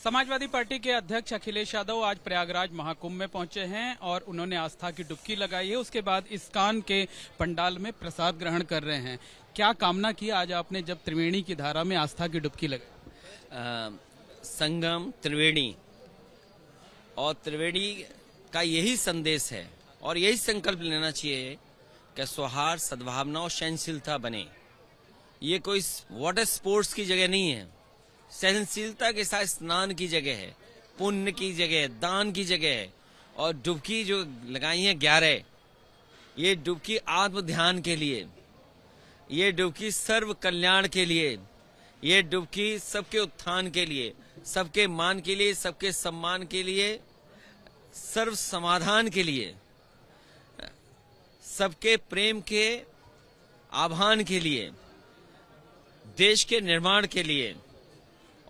Samajwadi party के अध्यक्ष अखिलेश यादव आज प्रयागराज महाकुंभ में पहुंचे हैं और उन्होंने आस्था की डुबकी लगाई है। उसके बाद इस्कॉन के पंडाल में प्रसाद ग्रहण कर रहे हैं। क्या कामना की आज आपने जब त्रिवेणी की धारा में आस्था की डुबकी लगाई? संगम त्रिवेणी और त्रिवेणी का यही संदेश है और यही संकल्प लेना चाहिए कि सौहार्द, सद्भावना और सहनशीलता बने। ये कोई वाटर स्पोर्ट्स की जगह नहीं है, सहनशीलता के साथ स्नान की जगह है, पुण्य की जगह है, दान की जगह है। और डुबकी जो लगाई है 11, ये डुबकी आत्म ध्यान के लिए, ये डुबकी सर्व कल्याण के लिए, ये डुबकी सबके उत्थान के लिए, सबके मान के लिए, सबके सम्मान के लिए, सर्व समाधान के लिए, सबके प्रेम के आह्वान के लिए, देश के निर्माण के लिए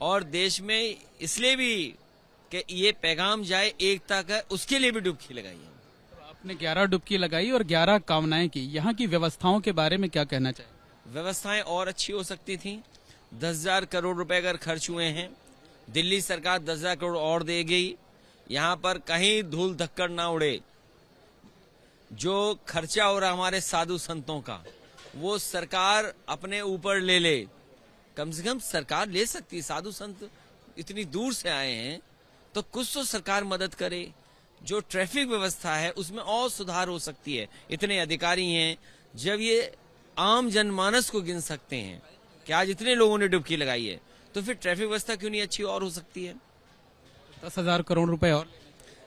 और देश में इसलिए भी कि ये पैगाम जाए एकता का, उसके लिए भी डुबकी लगाई है। तो आपने 11 डुबकी लगाई और 11 कामनाएं की। यहाँ की व्यवस्थाओं के बारे में क्या कहना चाहिए? व्यवस्थाएं और अच्छी हो सकती थी। 10,000 करोड़ रुपए अगर खर्च हुए हैं, दिल्ली सरकार 10,000 करोड़ और देगी। यहाँ पर कहीं धूल धक्कड़ ना उड़े। जो खर्चा हो रहा हमारे साधु संतों का, वो सरकार अपने ऊपर ले ले। कम से कम सरकार ले सकती है, साधु संत इतनी दूर से आए हैं तो कुछ तो सरकार मदद करे। जो ट्रैफिक व्यवस्था है उसमें और सुधार हो सकती है। इतने अधिकारी हैं, जब ये आम जनमानस को गिन सकते हैं कि आज इतने लोगों ने डुबकी लगाई है, तो फिर ट्रैफिक व्यवस्था क्यों नहीं अच्छी और हो सकती है? 10,000 करोड़ रुपए और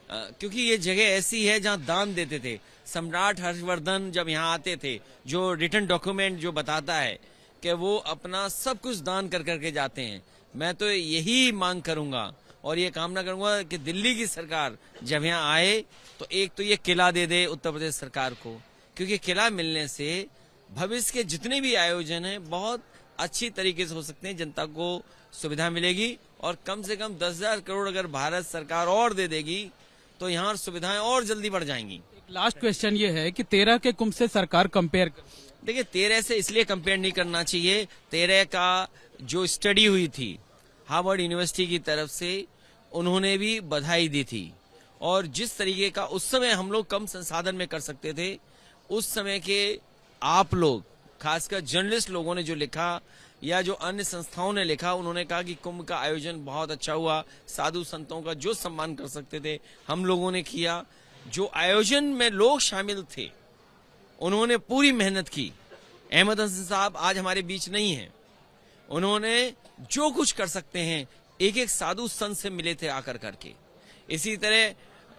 क्योंकि ये जगह ऐसी है जहां दान देते थे। सम्राट हर्षवर्धन जब यहाँ आते थे, जो रिटर्न डॉक्यूमेंट जो बताता है कि वो अपना सब कुछ दान कर करके जाते हैं। मैं तो यही मांग करूंगा और ये कामना करूंगा कि दिल्ली की सरकार जब यहाँ आए तो एक तो ये किला दे दे उत्तर प्रदेश सरकार को, क्योंकि किला मिलने से भविष्य के जितने भी आयोजन हैं बहुत अच्छी तरीके से हो सकते हैं, जनता को सुविधा मिलेगी। और कम से कम 10,000 करोड़ अगर भारत सरकार और दे देगी तो यहाँ सुविधाएं और जल्दी बढ़ जाएंगी। लास्ट क्वेश्चन ये है कि 13 के कुंभ से सरकार कंपेयर, देखिए 13 से इसलिए कंपेयर नहीं करना चाहिए। 13 का जो स्टडी हुई थी हार्वर्ड यूनिवर्सिटी की तरफ से, उन्होंने भी बधाई दी थी। और जिस तरीके का उस समय हम लोग कम संसाधन में कर सकते थे, उस समय के आप लोग, खासकर जर्नलिस्ट लोगों ने जो लिखा या जो अन्य संस्थाओं ने लिखा, उन्होंने कहा कि कुंभ का आयोजन बहुत अच्छा हुआ। साधु संतों का जो सम्मान कर सकते थे हम लोगों ने किया। जो आयोजन में लोग शामिल थे उन्होंने पूरी मेहनत की। अहमद हसन साहब आज हमारे बीच नहीं हैं। उन्होंने जो कुछ कर सकते हैं एक एक साधु संत से मिले थे आकर करके। इसी तरह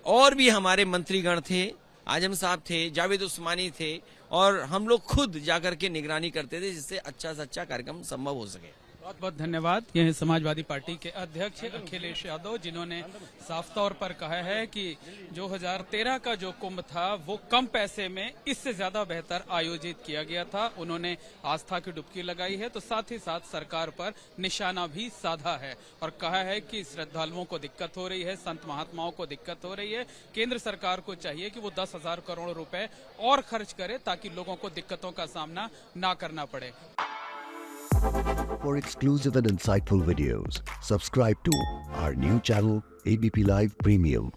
और भी हमारे मंत्रीगण थे, आजम साहब थे, जावेद उस्मानी थे, और हम लोग खुद जाकर के निगरानी करते थे जिससे अच्छा से अच्छा कार्यक्रम संभव हो सके। बहुत बहुत धन्यवाद। ये हैं समाजवादी पार्टी के अध्यक्ष अखिलेश यादव, जिन्होंने साफ तौर पर कहा है कि 2013 का जो कुंभ था वो कम पैसे में इससे ज्यादा बेहतर आयोजित किया गया था। उन्होंने आस्था की डुबकी लगाई है तो साथ ही साथ सरकार पर निशाना भी साधा है और कहा है कि श्रद्धालुओं को दिक्कत हो रही है, संत महात्माओं को दिक्कत हो रही है। केंद्र सरकार को चाहिए कि वो 10,000 करोड़ रुपए और खर्च करे ताकि लोगों को दिक्कतों का सामना ना करना पड़े। For exclusive and insightful videos, subscribe to our new channel ABP Live Premium.